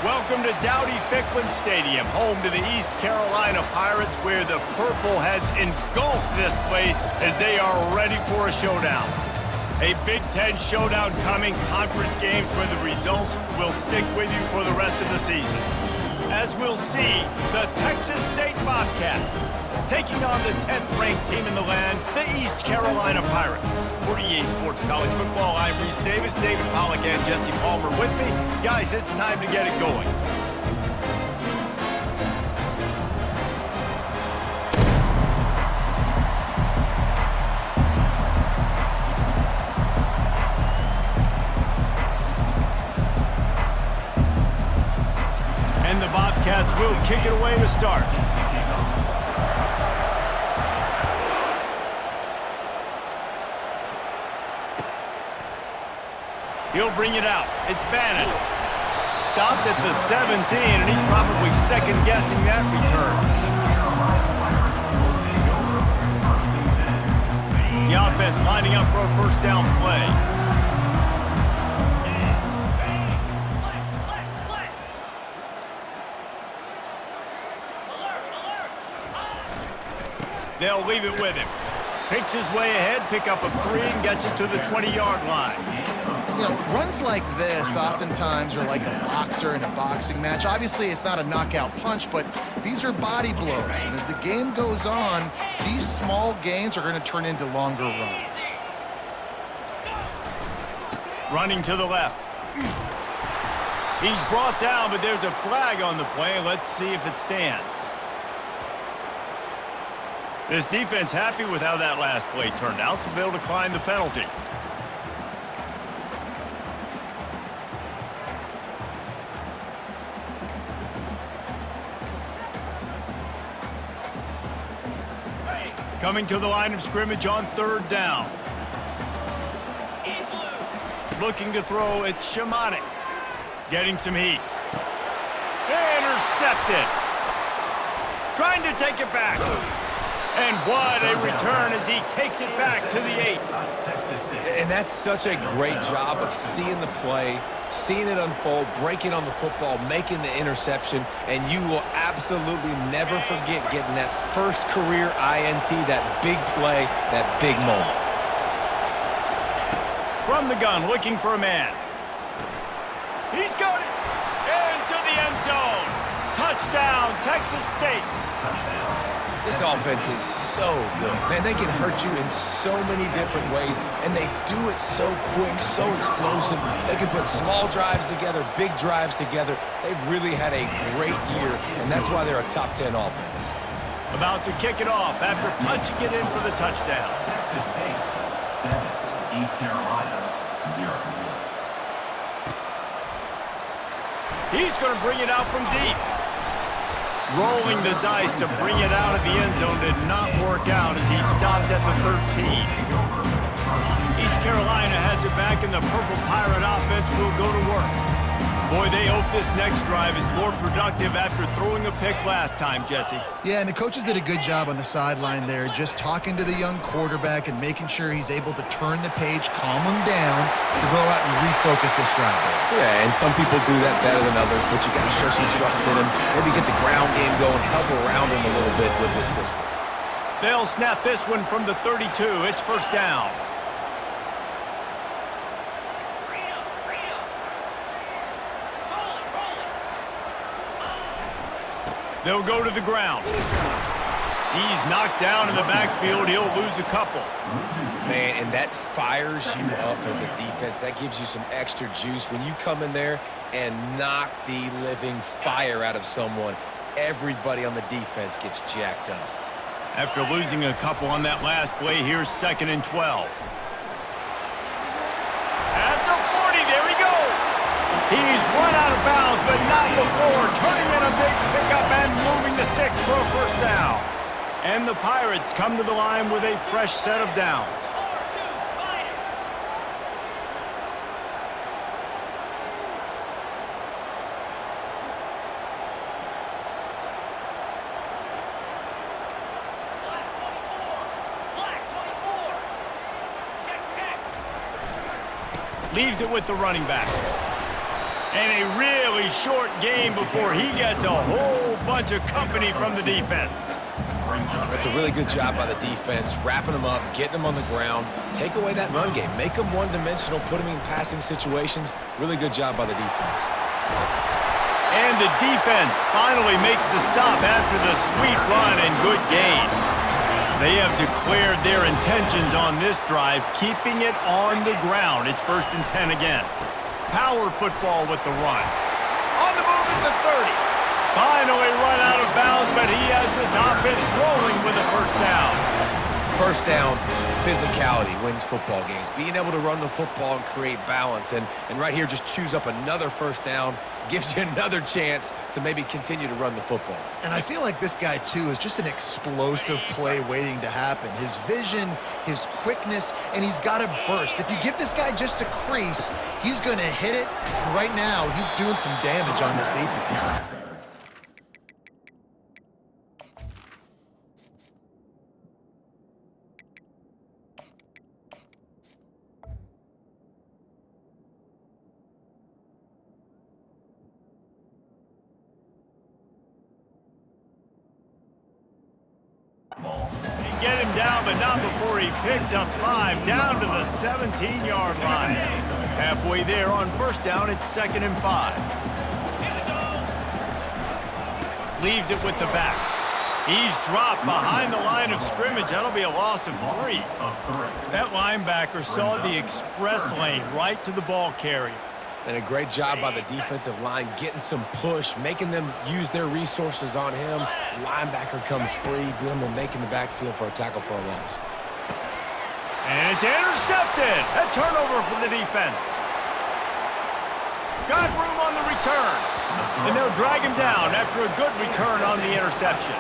Welcome to Dowdy-Ficklin Stadium, home to the East Carolina Pirates, where the purple has engulfed this place as they are ready for a showdown. A Big Ten showdown coming, conference games where the results will stick with you for the rest of the season. As we'll see, the Texas State Bobcats taking on the 10th-ranked team in the land, the East Carolina Pirates. For EA Sports College Football, I'm Reese Davis, David Pollack, and Jesse Palmer with me. Guys, it's time to get it going. And the Bobcats will kick it away to start. He'll bring it out. It's Bannon. Stopped at the 17, and he's probably second-guessing that return. The offense lining up for a first down play. They'll leave it with him. Picks his way ahead, pick up a 3, and gets it to the 20-yard line. You know, runs like this oftentimes are like a boxer in a boxing match. Obviously, it's not a knockout punch, but these are body blows. And as the game goes on, these small gains are going to turn into longer runs. Running to the left. He's brought down, but there's a flag on the play. Let's see if it stands. This defense happy with how that last play turned out, so they'll decline the penalty. Coming to the line of scrimmage on third down. Looking to throw, it's Shimonik. Getting some heat. Intercepted. Trying to take it back. And what a return as he takes it back to the 8. And that's such a great job of seeing the play, seeing it unfold, breaking on the football, making the interception, and you will absolutely never forget getting that first career INT, that big play, that big moment. From the gun, looking for a man. He's got it! Into the end zone! Touchdown, Texas State! This offense is so good. Man, they can hurt you in so many different ways, and they do it so quick, so explosive. They can put small drives together, big drives together. They've really had a great year, and that's why they're a top 10 offense. About to kick it off after punching it in for the touchdown. Texas State, 7. East Carolina, 0. He's going to bring it out from deep. Rolling the dice to bring it out of the end zone did not work out as he stopped at the 13. East Carolina has it back, and the Purple Pirate offense will go to work. Boy, they hope this next drive is more productive after throwing a pick last time, Jesse. Yeah, and the coaches did a good job on the sideline there, just talking to the young quarterback and making sure he's able to turn the page, calm him down, to go out and refocus this drive. Yeah, and some people do that better than others, but you got to show some trust in him. Maybe get the ground game going, help around him a little bit with this system. They'll snap this one from the 32. It's first down. They'll go to the ground. He's knocked down in the backfield. He'll lose a couple. Man, and that fires you up as a defense. That gives you some extra juice. When you come in there and knock the living fire out of someone, everybody on the defense gets jacked up. After losing a couple on that last play, here's 2nd and 12. At the 40, there he goes. He's run out of bounds, but not before turning in a big pickup and moving the sticks for a first down. And the Pirates come to the line with a fresh set of downs. Leaves it with the running back. And a really short game before he gets a whole bunch of company from the defense. That's a really good job by the defense, wrapping them up, getting them on the ground, take away that run game, make them one-dimensional, put them in passing situations. Really good job by the defense. And the defense finally makes the stop after the sweet run and good gain. They have declared their intentions on this drive, keeping it on the ground. It's 1st and 10 again. Power football with the run. On the move at the 30. Finally run out of bounds, but he has this offense rolling with a 1st down. 1st down, physicality wins football games. Being able to run the football and create balance. And right here, just choose up another 1st down, gives you another chance to maybe continue to run the football. And I feel like this guy, too, is just an explosive play waiting to happen. His vision, his quickness, and he's got a burst. If you give this guy just a crease, he's going to hit it. And right now, he's doing some damage on this defense. Get him down, but not before he picks up 5 down to the 17-yard line. Halfway there on 1st down, it's 2nd and 5. Leaves it with the back. He's dropped behind the line of scrimmage. That'll be a loss of 3. That linebacker saw the express lane right to the ball carrier. And a great job by the defensive line, getting some push, making them use their resources on him. Linebacker comes free, boom, and making the backfield for a tackle for a loss. And it's intercepted. A turnover for the defense. Got room on the return. And they'll drag him down after a good return on the interception.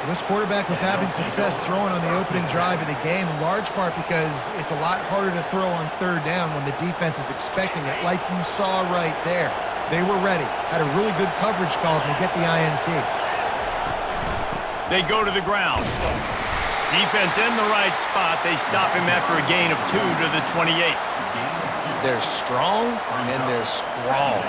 This quarterback was having success throwing on the opening drive of the game, in large part because it's a lot harder to throw on 3rd down when the defense is expecting it, like you saw right there. They were ready, had a really good coverage call to get the INT. They go to the ground. Defense in the right spot. They stop him after a gain of 2 to the 28. They're strong and they're strong.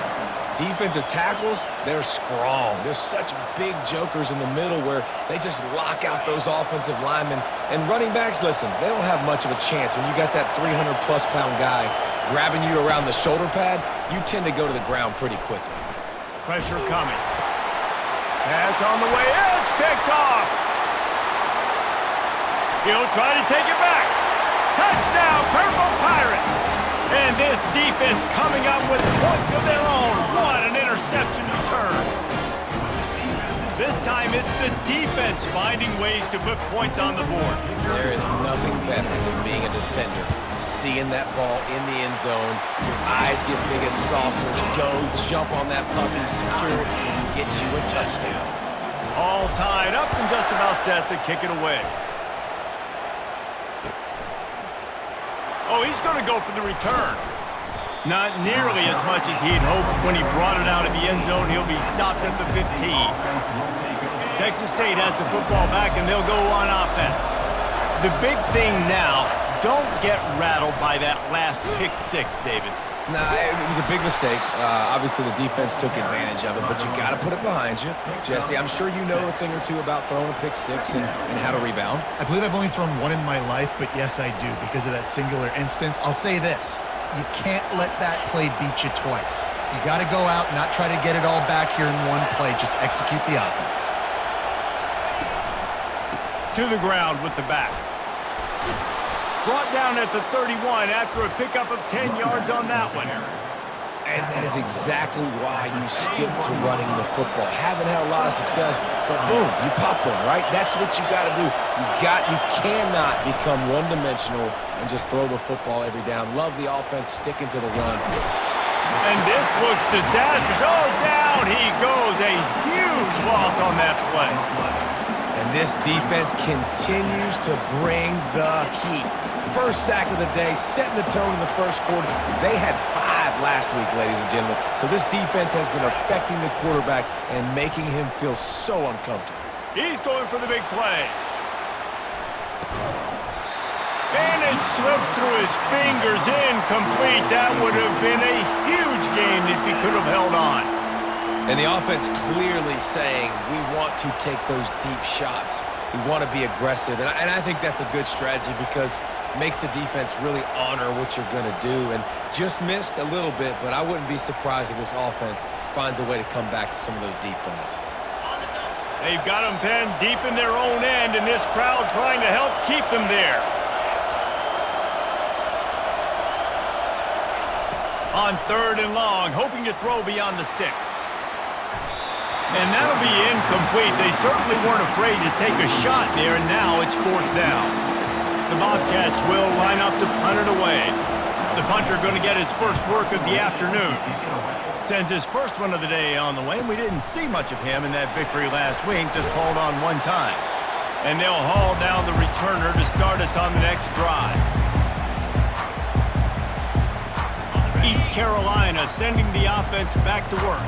Defensive tackles, they're strong. There's such big jokers in the middle where they just lock out those offensive linemen. And running backs, listen, they don't have much of a chance. When you got that 300-plus pound guy grabbing you around the shoulder pad, you tend to go to the ground pretty quickly. Pressure coming. Pass on the way. It's picked off. He'll try to take it back. Touchdown, Purple Pirates. And this defense coming up with points of their own. What an interception return. This time it's the defense finding ways to put points on the board. There is nothing better than being a defender. Seeing that ball in the end zone, your eyes get big as saucers. Go jump on that puppy, secure it, and get you a touchdown. All tied up and just about set to kick it away. Oh, he's going to go for the return. Not nearly as much as he'd hoped when he brought it out of the end zone. He'll be stopped at the 15. Texas State has the football back, and they'll go on offense. The big thing now, don't get rattled by that last pick 6, David. Nah, it was a big mistake. Obviously, the defense took advantage of it, but you got to put it behind you. Jesse, I'm sure you know a thing or two about throwing a pick 6 and how to rebound. I believe I've only thrown 1 in my life, but yes, I do, because of that singular instance. I'll say this. You can't let that play beat you twice. You got to go out and not try to get it all back here in one play. Just execute the offense. To the ground with the back. Brought down at the 31 after a pickup of 10 yards on that one. And that is exactly why you stick to running the football. Haven't had a lot of success, but boom, you pop one, right? That's what you got to do. You cannot become one-dimensional and just throw the football every down. Love the offense sticking to the run. And this looks disastrous. Oh, down he goes. A huge loss on that play. And this defense continues to bring the heat. First sack of the day, setting the tone in the first quarter. They had 5 last week, ladies and gentlemen. So this defense has been affecting the quarterback and making him feel so uncomfortable. He's going for the big play. And it slips through his fingers, incomplete. That would have been a huge gain if he could have held on. And the offense clearly saying, we want to take those deep shots. We want to be aggressive. And I think that's a good strategy because it makes the defense really honor what you're going to do. And just missed a little bit, but I wouldn't be surprised if this offense finds a way to come back to some of those deep balls. They've got them pinned deep in their own end, and this crowd trying to help keep them there. On 3rd and long, hoping to throw beyond the sticks. And that'll be incomplete. They certainly weren't afraid to take a shot there, and now it's 4th down. The Bobcats will line up to punt it away. The punter going to get his first work of the afternoon. Sends his first one of the day on the way, and we didn't see much of him in that victory last week, just called on one time. And they'll haul down the returner to start us on the next drive. East Carolina sending the offense back to work.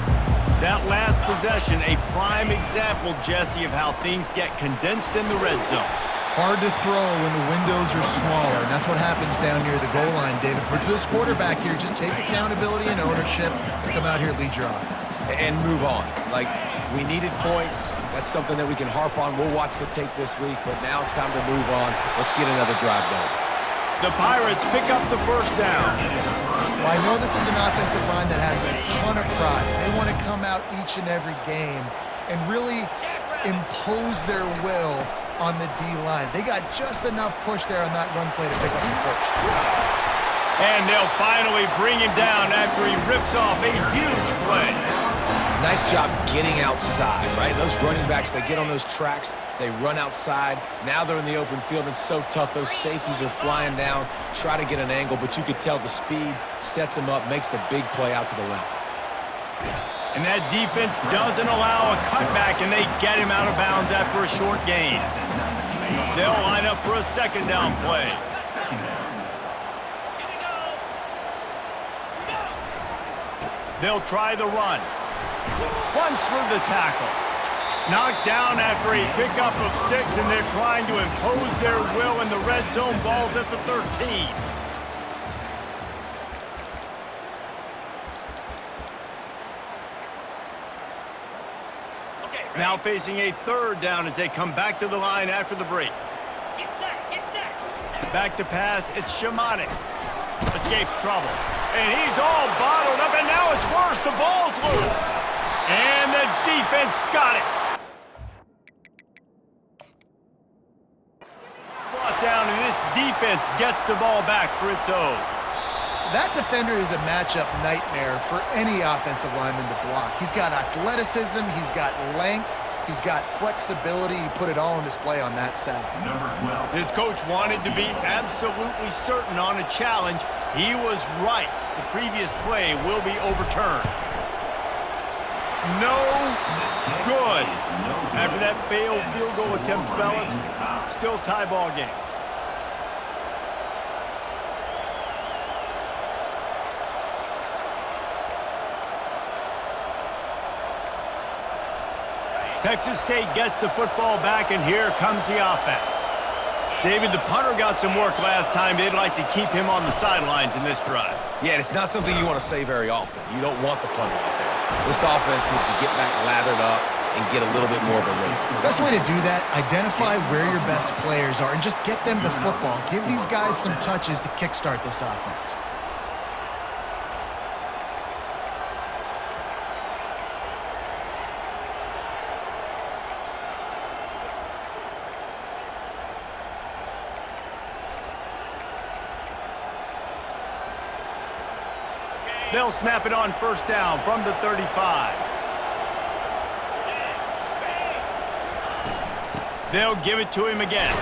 That last possession, a prime example, Jesse, of how things get condensed in the red zone. Hard to throw when the windows are smaller, and that's what happens down near the goal line, David. But for this quarterback here, just take accountability and ownership and come out here and lead your offense. And move on. Like, we needed points. That's something that we can harp on. We'll watch the tape this week, but now it's time to move on. Let's get another drive going. The Pirates pick up the first down. Well, I know this is an offensive line that has a ton of pride. They want to come out each and every game and really impose their will on the D-line. They got just enough push there on that run play to pick up the first. And they'll finally bring him down after he rips off a huge play. Nice job getting outside, right? Those running backs, they get on those tracks, they run outside. Now they're in the open field. It's so tough. Those safeties are flying down, try to get an angle, but you could tell the speed sets them up, makes the big play out to the left. And that defense doesn't allow a cutback, and they get him out of bounds after a short gain. They'll line up for a 2nd down play. They'll try the run. Once through the tackle. Knocked down after a pickup of 6, and they're trying to impose their will in the red zone. Ball's at the 13. Now facing a 3rd down as they come back to the line after the break. Get set. Back to pass, it's Shimonik. Escapes trouble. And he's all bottled up, and now it's worse. The ball's loose. And the defense got it. Brought down, and this defense gets the ball back for its own. That defender is a matchup nightmare for any offensive lineman to block. He's got athleticism, he's got length, he's got flexibility. He put it all on display on that side. Number 12. This coach wanted to be absolutely certain on a challenge. He was right. The previous play will be overturned. No good. After that failed field goal attempt, fellas, still tie ball game. Texas State gets the football back, and here comes the offense. David, the punter got some work last time. They'd like to keep him on the sidelines in this drive. Yeah, it's not something you want to say very often. You don't want the punter out there. This offense needs to get back lathered up and get a little bit more of a rhythm. Best way to do that, identify where your best players are and just get them the football. Give these guys some touches to kickstart this offense. They'll snap it on 1st down from the 35. They'll give it to him again.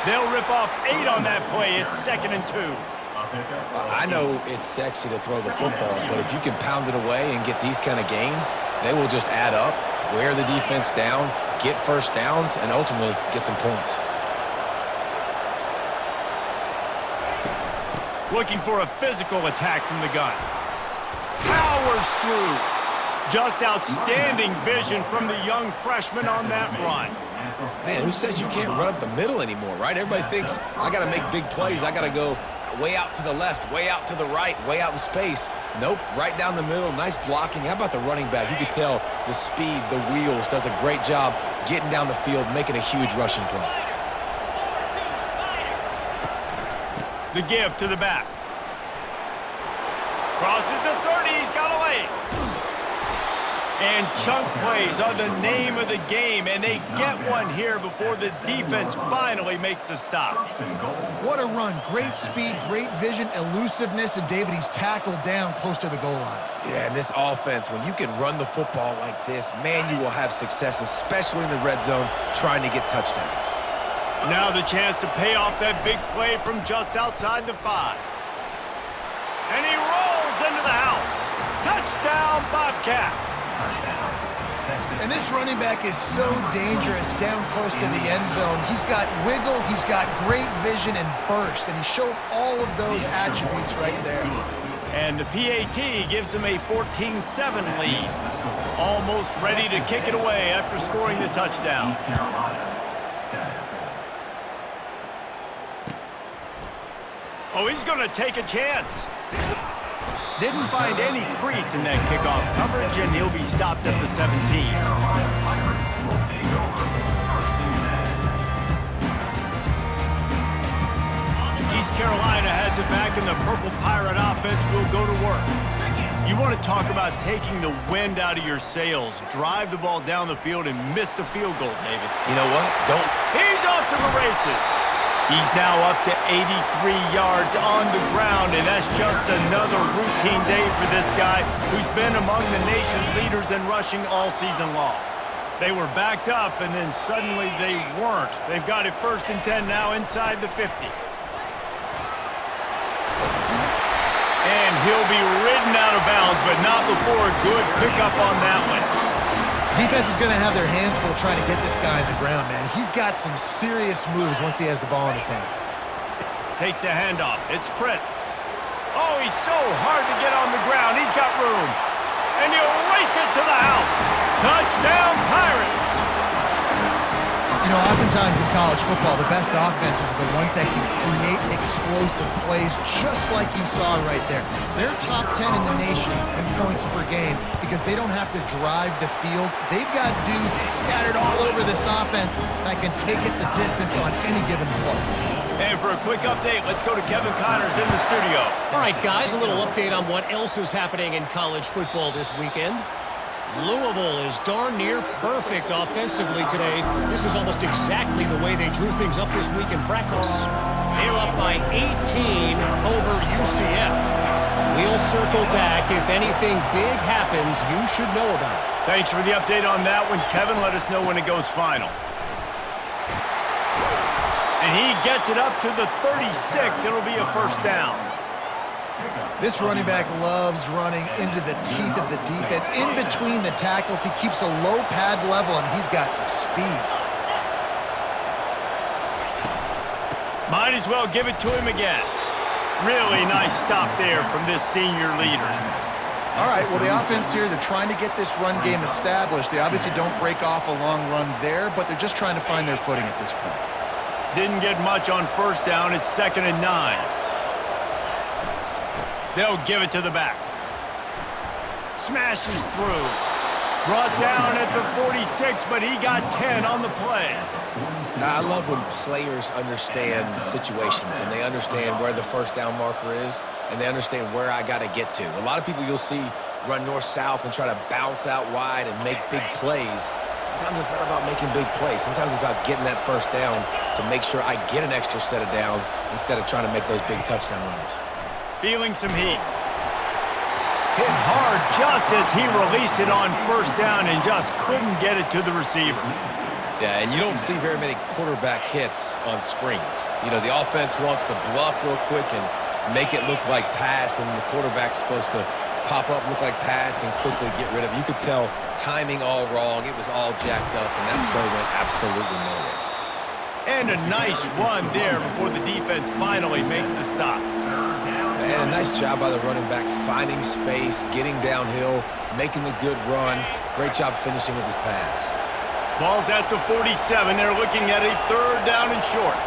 They'll rip off 8 on that play. It's 2nd and 2. I know it's sexy to throw the football, but if you can pound it away and get these kind of gains, they will just add up, wear the defense down, get 1st downs, and ultimately get some points. Looking for a physical attack from the gun. Powers through. Just outstanding vision from the young freshman on that run. Man, who says you can't run up the middle anymore, right? Everybody thinks, I got to make big plays. I got to go not way out to the left, way out to the right, way out in space. Nope, right down the middle. Nice blocking. How about the running back? You could tell the speed, the wheels, does a great job getting down the field, making a huge rushing play. The give to the back. Crosses the 30, he's got away. And chunk plays are the name of the game, and they get one here before the defense finally makes the stop. What a run. Great speed, great vision, elusiveness, and David, he's tackled down close to the goal line. Yeah, and this offense, when you can run the football like this, man, you will have success, especially in the red zone, trying to get touchdowns. Now the chance to pay off that big play from just outside the 5. And he rolls into the house. Touchdown, Bobcats. And this running back is so dangerous down close to the end zone. He's got wiggle, he's got great vision and burst, and he showed all of those attributes right there. And the PAT gives him a 14-7 lead. Almost ready to kick it away after scoring the touchdown. East Carolina, 7. Oh, he's going to take a chance. Didn't find any crease in that kickoff coverage, and he'll be stopped at the 17. East Carolina has it back, and the Purple Pirate offense will go to work. You want to talk about taking the wind out of your sails. Drive the ball down the field and miss the field goal, David. You know what? Don't. He's off to the races. He's now up to 83 yards on the ground, and that's just another routine day for this guy who's been among the nation's leaders in rushing all season long. They were backed up, and then suddenly they weren't. They've got it 1st and 10 now inside the 50. And he'll be ridden out of bounds, but not before a good pickup on that one. Defense is going to have their hands full trying to get this guy on the ground, man. He's got some serious moves once he has the ball in his hands. Takes the handoff. It's Prince. Oh, he's so hard to get on the ground. He's got room. And he'll race it to the house. Touchdown, Pirates! You know, oftentimes in college football, the best offenses are the ones that can create explosive plays, just like you saw right there. They're top 10 in the nation in points per game because they don't have to drive the field. They've got dudes scattered all over this offense that can take it the distance on any given play. And for a quick update, let's go to Kevin Connors in the studio. All right, guys, a little update on what else is happening in college football this weekend. Louisville is darn near perfect offensively today. This is almost exactly the way they drew things up this week in practice. They're up by 18 over UCF. We'll circle back. If anything big happens, you should know about it. Thanks for the update on that one, Kevin. Let us know when it goes final. And he gets it up to the 36. It'll be a 1st down. This running back loves running into the teeth of the defense. In between the tackles, he keeps a low pad level, and he's got some speed. Might as well give it to him again. Really nice stop there from this senior leader. All right, well, the offense here, they're trying to get this run game established. They obviously don't break off a long run there, but they're just trying to find their footing at this point. Didn't get much on 1st down. It's 2nd and 9. They'll give it to the back. Smashes through. Brought down at the 46, but he got 10 on the play. I love when players understand situations and they understand where the 1st down marker is and they understand where I got to get to. A lot of people you'll see run north-south and try to bounce out wide and make big plays. Sometimes it's not about making big plays. Sometimes it's about getting that 1st down to make sure I get an extra set of downs instead of trying to make those big touchdown runs. Feeling some heat. Hit hard just as he released it on 1st down and just couldn't get it to the receiver. Yeah, and you don't see very many quarterback hits on screens. You know, the offense wants to bluff real quick and make it look like pass, and the quarterback's supposed to pop up, look like pass, and quickly get rid of it. You could tell timing all wrong. It was all jacked up, and that play went absolutely nowhere. And a nice run there before the defense finally makes the stop. And a nice job by the running back, finding space, getting downhill, making the good run. Great job finishing with his pads. Ball's at the 47. They're looking at a 3rd down and short.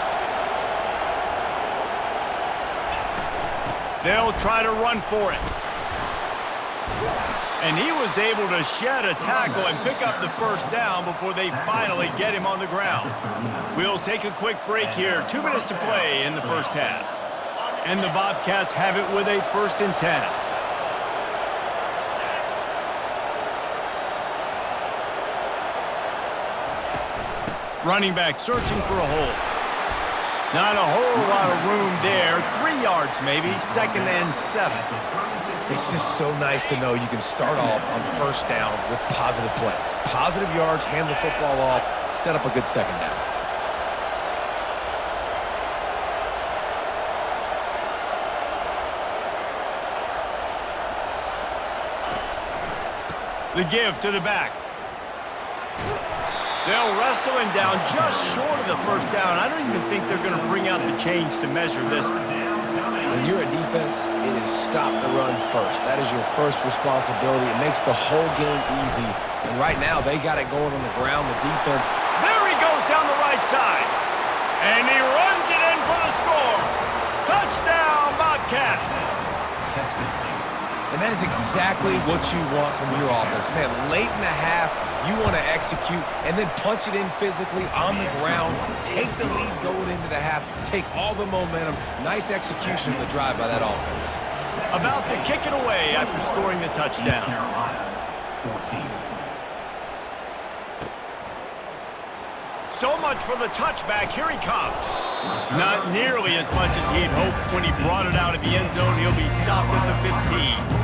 They'll try to run for it. And he was able to shed a tackle and pick up the first down before they finally get him on the ground. We'll take a quick break here. 2 minutes to play in the first half. And the Bobcats have it with a 1st and 10. Running back searching for a hole. Not a whole lot of room there. 3 yards maybe. 2nd and 7. It's just so nice to know you can start off on first down with positive plays. Positive yards, hand the football off, set up a good second down. The give to the back. They'll wrestle him down just short of the first down. I don't even think they're going to bring out the chains to measure this one. When you're a defense, it is stop the run first. That is your first responsibility. It makes the whole game easy. And right now, they got it going on the ground. The defense. There he goes down the right side. And he runs it in for the score. Touchdown, Bobcats. And that is exactly what you want from your offense. Man, late in the half, you want to execute and then punch it in physically on the ground, take the lead going into the half, take all the momentum. Nice execution of the drive by that offense. About to kick it away after scoring the touchdown. So much for the touchback. Here he comes. Not nearly as much as he'd hoped when he brought it out of the end zone. He'll be stopped at the 15.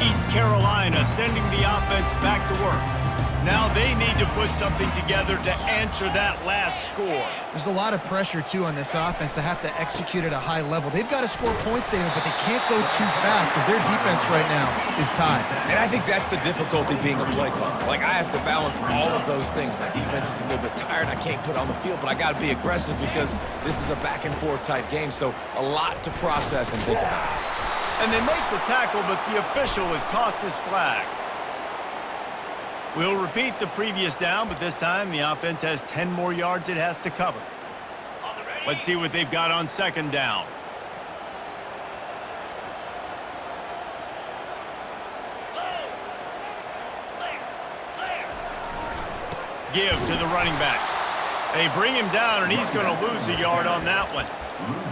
East Carolina sending the offense back to work. Now they need to put something together to answer that last score. There's a lot of pressure, too, on this offense to have to execute at a high level. They've got to score points, David, but they can't go too fast because their defense right now is tied. And I think that's the difficulty being a play caller. Like, I have to balance all of those things. My defense is a little bit tired. I can't put it on the field, but I got to be aggressive because this is a back-and-forth type game, so a lot to process and think about. And they make the tackle, but the official has tossed his flag. We'll repeat the previous down, but this time the offense has 10 more yards it has to cover. Let's see what they've got on 2nd down. Give to the running back. They bring him down, and he's going to lose a yard on that one.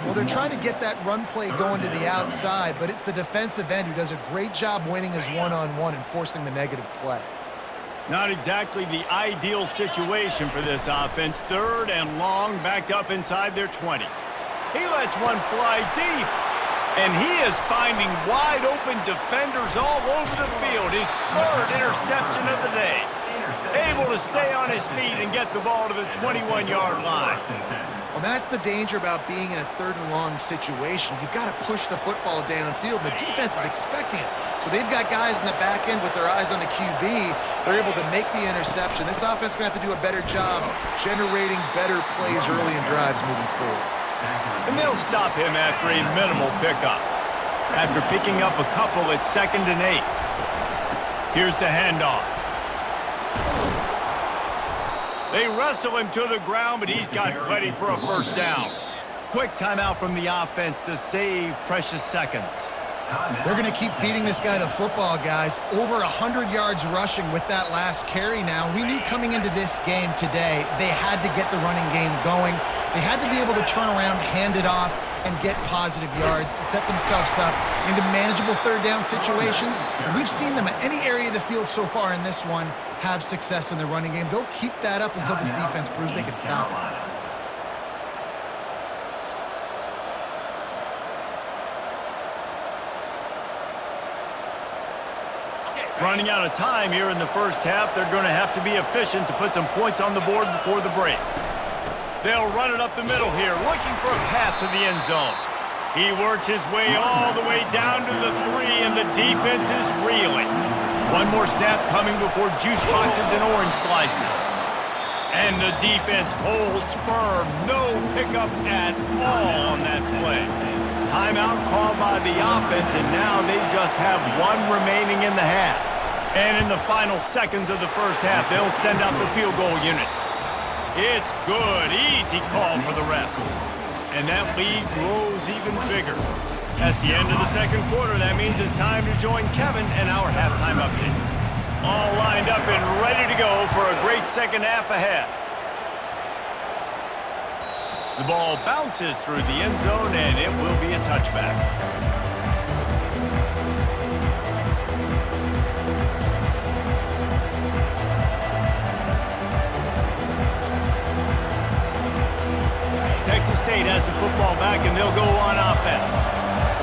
Well, they're trying to get that run play going to the outside, but it's the defensive end who does a great job winning his one-on-one and forcing the negative play. Not exactly the ideal situation for this offense. 3rd and long, backed up inside their 20. He lets one fly deep, and he is finding wide-open defenders all over the field. His 3rd interception of the day. Able to stay on his feet and get the ball to the 21-yard line. Well, that's the danger about being in a 3rd and long situation. You've got to push the football downfield, and the defense is expecting it. So they've got guys in the back end with their eyes on the QB. They're able to make the interception. This offense is going to have to do a better job generating better plays early in drives moving forward. And they'll stop him after a minimal pickup. After picking up a couple at 2nd and 8. Here's the handoff. They wrestle him to the ground, but he's got plenty for a first down. Quick timeout from the offense to save precious seconds. They're going to keep feeding this guy the football, guys. Over 100 yards rushing with that last carry now. We knew coming into this game today, they had to get the running game going. They had to be able to turn around, hand it off, and get positive yards and set themselves up into manageable 3rd down situations. And we've seen them at any area of the field so far in this one have success in the running game. They'll keep that up until this defense proves they can stop it. Running out of time here in the first half. They're going to have to be efficient to put some points on the board before the break. They'll run it up the middle here, looking for a path to the end zone. He works his way all the way down to the 3, and the defense is reeling. One more snap coming before juice boxes and orange slices. And the defense holds firm. No pickup at all on that play. Timeout called by the offense, and now they just have 1 remaining in the half. And in the final seconds of the first half, they'll send out the field goal unit. It's good. Easy call for the refs. And that lead grows even bigger. That's the end of the second quarter. That means it's time to join Kevin and our halftime update. All lined up and ready to go for a great second half ahead. The ball bounces through the end zone, and it will be a touchback. Texas State has the football back, and they'll go on offense.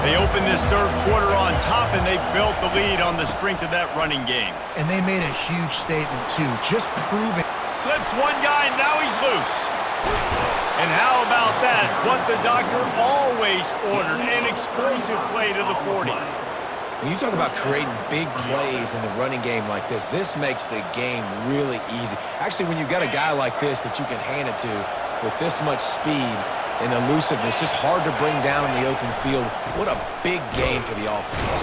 They opened this third quarter on top, and they built the lead on the strength of that running game. And they made a huge statement, too, just proving. Slips one guy, now he's loose. And how about that? What the doctor always ordered, an explosive play to the 40. When you talk about creating big plays in the running game like this makes the game really easy. Actually, when you've got a guy like this that you can hand it to with this much speed and elusiveness, just hard to bring down in the open field, what a big gain for the offense.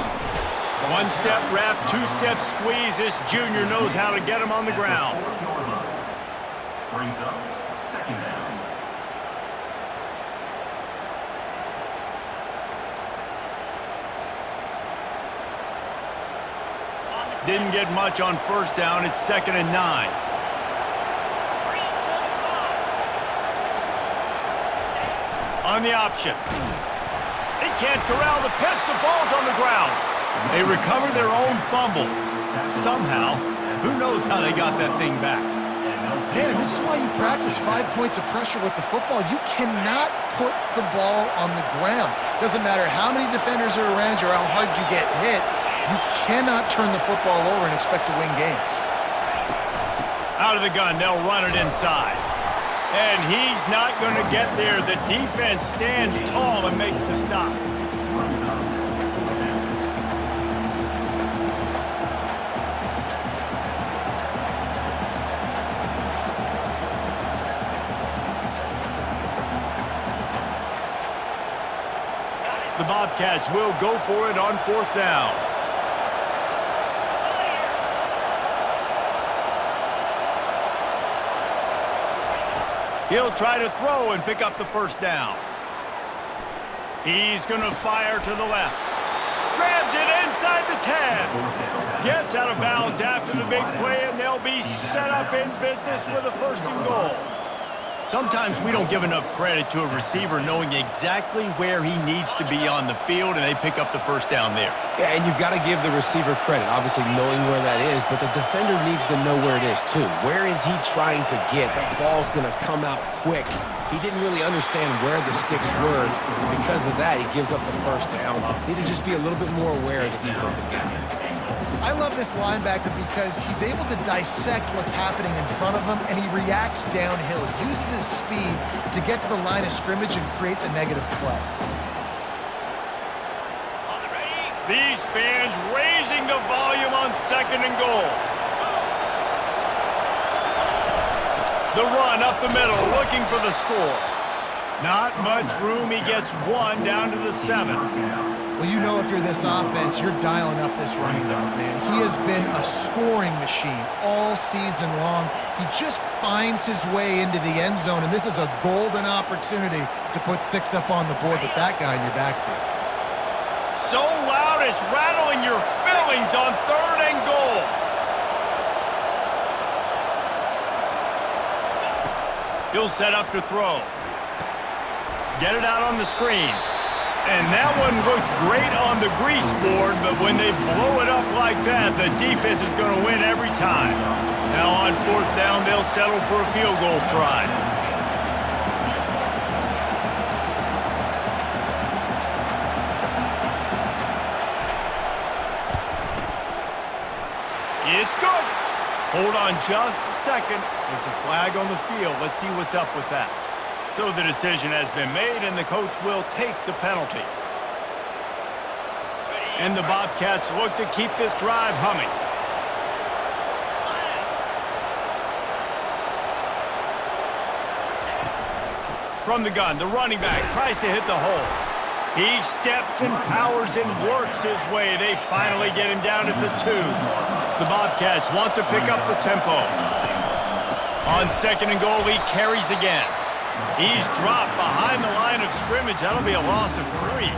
One-step wrap, two-step squeeze. This junior knows how to get him on the ground. Brings up second down. Didn't get much on first down. It's 2nd and 9. On the option. They can't corral the pitch. The ball's on the ground. They recover their own fumble. Somehow, who knows how they got that thing back. Man, and this is why you practice 5 points of pressure with the football. You cannot put the ball on the ground. Doesn't matter how many defenders are around you or how hard you get hit. You cannot turn the football over and expect to win games. Out of the gun, they'll run it inside. And he's not going to get there. The defense stands tall and makes the stop. The Bobcats will go for it on 4th down. He'll try to throw and pick up the first down. He's going to fire to the left. Grabs it inside the 10. Gets out of bounds after the big play, and they'll be set up in business with a 1st and goal. Sometimes we don't give enough credit to a receiver knowing exactly where he needs to be on the field, and they pick up the first down there. Yeah, and you've got to give the receiver credit, obviously knowing where that is, but the defender needs to know where it is too. Where is he trying to get? That ball's going to come out quick. He didn't really understand where the sticks were, and because of that, he gives up the first down. Need to just be a little bit more aware as a defensive guy. I love this linebacker because he's able to dissect what's happening in front of him, and he reacts downhill, uses his speed to get to the line of scrimmage and create the negative play. These fans raising the volume on 2nd and goal. The run up the middle, looking for the score. Not much room. He gets 1 down to the 7. Well, you know if you're this offense, you're dialing up this running back, man. He has been a scoring machine all season long. He just finds his way into the end zone, and this is a golden opportunity to put 6 up on the board with that guy in your backfield. So loud it's rattling your fillings on 3rd and goal. He'll set up to throw. Get it out on the screen. And that one looked great on the grease board, but when they blow it up like that, the defense is going to win every time. Now on 4th down, they'll settle for a field goal try. It's good. Hold on just a second. There's a flag on the field. Let's see what's up with that. So the decision has been made, and the coach will take the penalty. And the Bobcats look to keep this drive humming. From the gun, the running back tries to hit the hole. He steps and powers and works his way. They finally get him down at the 2. The Bobcats want to pick up the tempo. On 2nd and goal, he carries again. He's dropped behind the line of scrimmage. That'll be a loss of 3.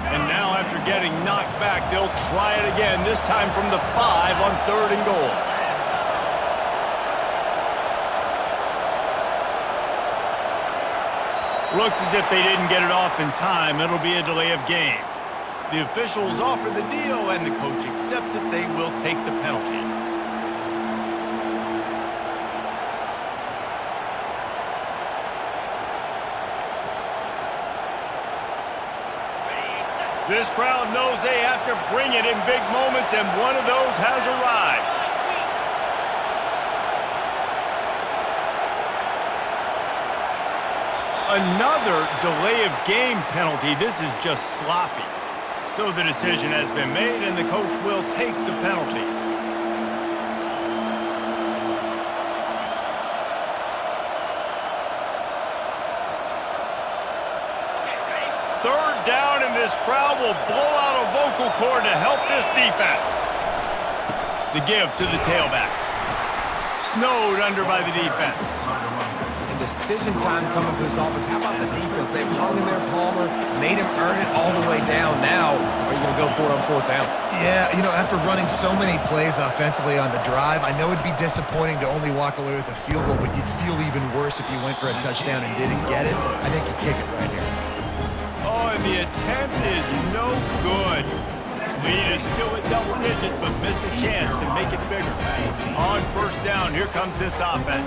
And now after getting knocked back, they'll try it again, this time from the 5 on 3rd and goal. Looks as if they didn't get it off in time. It'll be a delay of game. The officials offer the deal, and the coach accepts it. They will take the penalty. This crowd knows they have to bring it in big moments, and one of those has arrived. Another delay of game penalty. This is just sloppy. So the decision has been made, and the coach will take the penalty. Third down, and this crowd will blow out a vocal cord to help this defense. The give to the tailback. Snowed under by the defense. And decision time coming for this offense. How about the defense? They've hung in there, Palmer, made him earn it all the way down. Now, are you going to go for it on 4th down? Yeah, you know, after running so many plays offensively on the drive, I know it'd be disappointing to only walk away with a field goal, but you'd feel even worse if you went for a touchdown and didn't get it. I think you kick it right here. Oh, and the attempt is no good. Lead is still at double digits, but missed a chance to make it bigger. On 1st down, here comes this offense.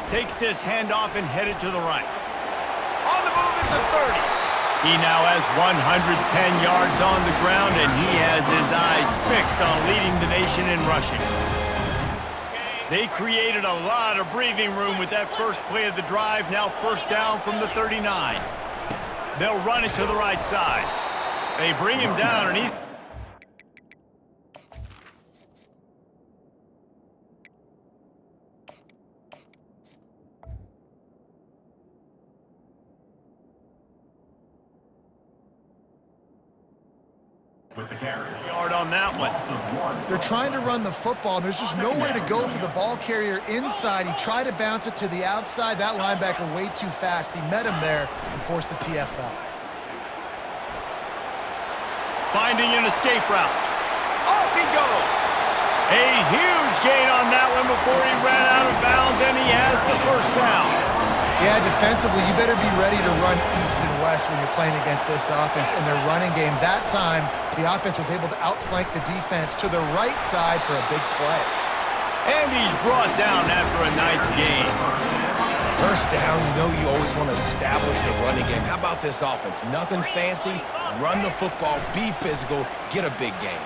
Takes this handoff and headed to the right. On the move at the 30. He now has 110 yards on the ground, and he has his eyes fixed on leading the nation in rushing. They created a lot of breathing room with that first play of the drive. Now 1st down from the 39. They'll run it to the right side. They bring him down, and he's... With the carry. Yard on that one. They're trying to run the football, and there's just nowhere to go for the ball carrier inside. He tried to bounce it to the outside. That linebacker way too fast. He met him there and forced the TFL. Finding an escape route. Off he goes. A huge gain on that one before he ran out of bounds, and he has the 1st down. Yeah, defensively, you better be ready to run east and west when you're playing against this offense in their running game. That time, the offense was able to outflank the defense to the right side for a big play. And he's brought down after a nice gain. 1st down, you know you always want to establish the running game. How about this offense? Nothing fancy. Run the football, be physical, get a big gain.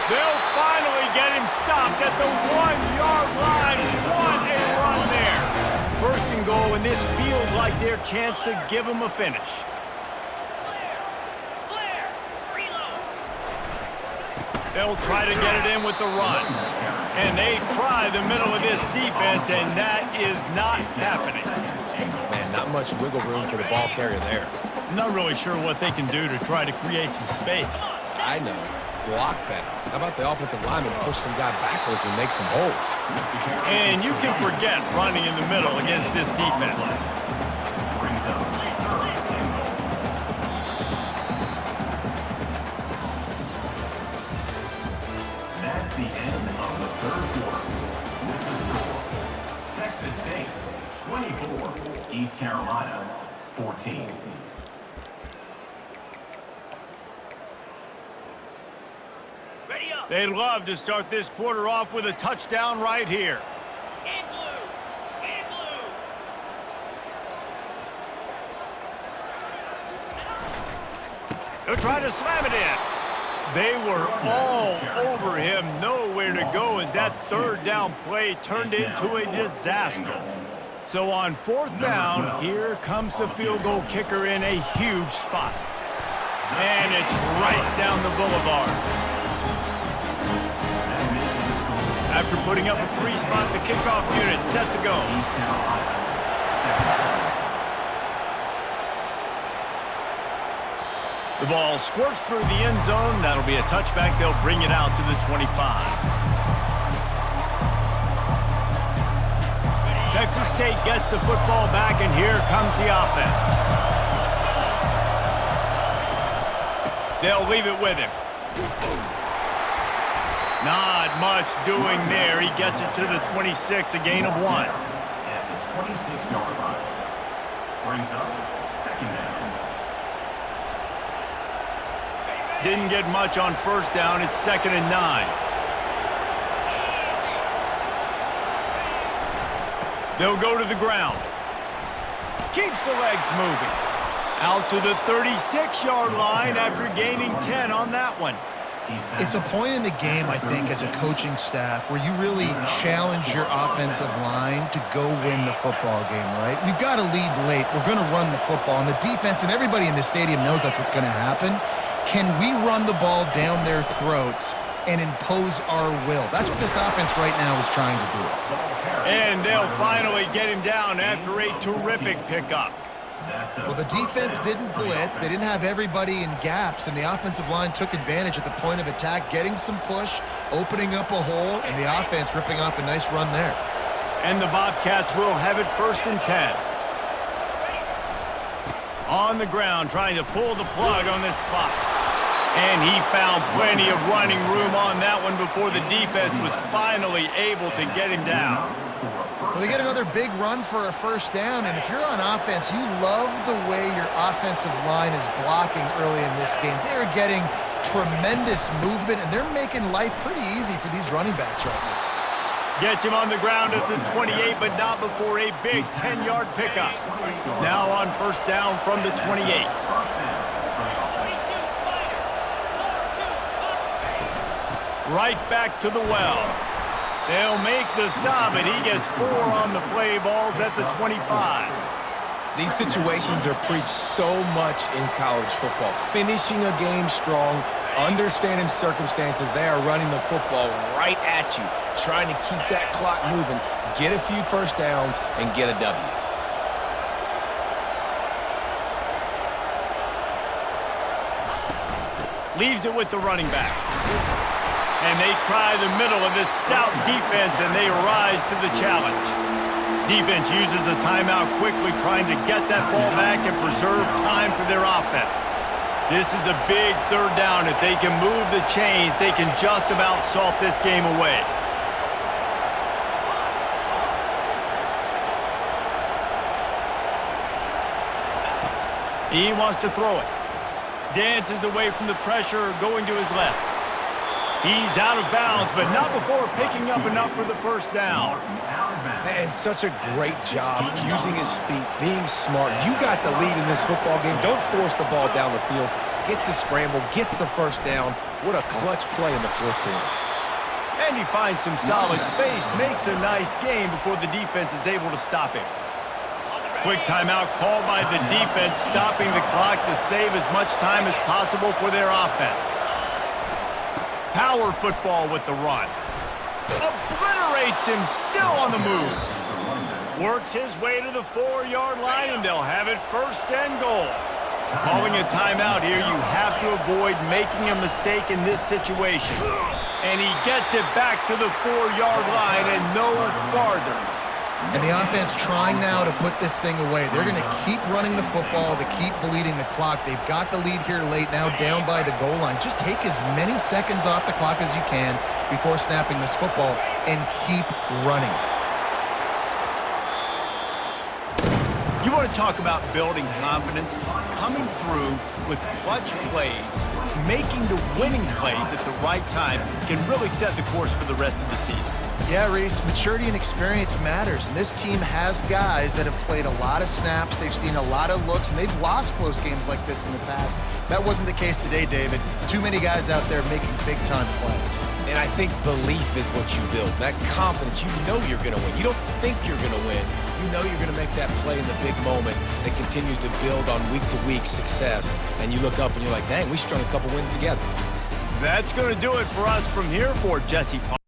They'll finally get him stopped at the 1-yard line. What a run there. 1st and goal, and this feels like their chance to give him a finish. Clear. Reload. They'll try to get it in with the run. And they try the middle of this defense, and that is not happening. Man, not much wiggle room for the ball carrier there. I'm not really sure what they can do to try to create some space. I know. Block better. How about the offensive lineman push some guy backwards and make some holes? And you can forget running in the middle against this defense. That's the end of the 3rd quarter. With the score, Texas State 24, East Carolina 14. Ready up. They'd love to start this quarter off with a touchdown right here. In blue. In blue. They'll try to slam it in. They were all over him, nowhere to go as that 3rd down play turned into a disaster. So on 4th down, here comes the field goal kicker in a huge spot. And it's right down the boulevard. After putting up a 3-spot, the kickoff unit set to go. East Carolina 7. The ball squirts through the end zone. That'll be a touchback. They'll bring it out to the 25. Texas State gets the football back, and here comes the offense. They'll leave it with him. Not much doing there. He gets it to the 26, a gain of 1. At the 26-yard line. Brings up second down. Didn't get much on first down. It's 2nd and 9. They'll go to the ground. Keeps the legs moving. Out to the 36-yard line after gaining 10 on that one. It's a point in the game, I think, as a coaching staff where you really challenge your offensive line to go win the football game, right? We've got to lead late. We're going to run the football. And the defense and everybody in the stadium knows that's what's going to happen. Can we run the ball down their throats and impose our will? That's what this offense right now is trying to do. And they'll finally get him down after a terrific pickup. Well, the defense didn't blitz. They didn't have everybody in gaps, and the offensive line took advantage at the point of attack, getting some push, opening up a hole, and the offense ripping off a nice run there. And the Bobcats will have it 1st and 10. On the ground, trying to pull the plug on this clock. And he found plenty of running room on that one before the defense was finally able to get him down. Well, they get another big run for a first down, and if you're on offense, you love the way your offensive line is blocking early in this game. They're getting tremendous movement, and they're making life pretty easy for these running backs right now. Gets him on the ground at the 28, but not before a big 10-yard pickup. Now on first down from the 28. Right back to the well. They'll make the stop, and he gets 4 on the play. Balls at the 25. These situations are preached so much in college football. Finishing a game strong, understanding circumstances. They are running the football right at you, trying to keep that clock moving, get a few first downs, and get a W. Leaves it with the running back. And they try the middle of this stout defense, and they rise to the challenge. Defense uses a timeout quickly, trying to get that ball back and preserve time for their offense. This is a big 3rd down. If they can move the chains, they can just about salt this game away. He wants to throw it. Dances away from the pressure, going to his left. He's out of bounds, but not before picking up enough for the first down. Man, such a great job using his feet, being smart. You got the lead in this football game. Don't force the ball down the field. Gets the scramble, gets the first down. What a clutch play in the 4th quarter. And he finds some solid space, makes a nice game before the defense is able to stop him. Quick timeout called by the defense, stopping the clock to save as much time as possible for their offense. Power football with the run. Obliterates him, still on the move. Works his way to the 4-yard line, and they'll have it 1st and goal. Calling a timeout here, you have to avoid making a mistake in this situation. And he gets it back to the 4-yard line and no farther. And the offense trying now to put this thing away. They're going to keep running the football to keep bleeding the clock. They've got the lead here late, now down by the goal line. Just take as many seconds off the clock as you can before snapping this football and keep running. You want to talk about building confidence? Coming through with clutch plays, making the winning plays at the right time can really set the course for the rest of the season. Yeah, Reese, maturity and experience matters, and this team has guys that have played a lot of snaps, they've seen a lot of looks, and they've lost close games like this in the past. That wasn't the case today, David. Too many guys out there making big-time plays. And I think belief is what you build. That confidence, you know you're going to win. You don't think you're going to win. You know you're going to make that play in the big moment that continues to build on week-to-week success. And you look up and you're like, dang, we strung a couple wins together. That's going to do it for us from here for Jesse Parker.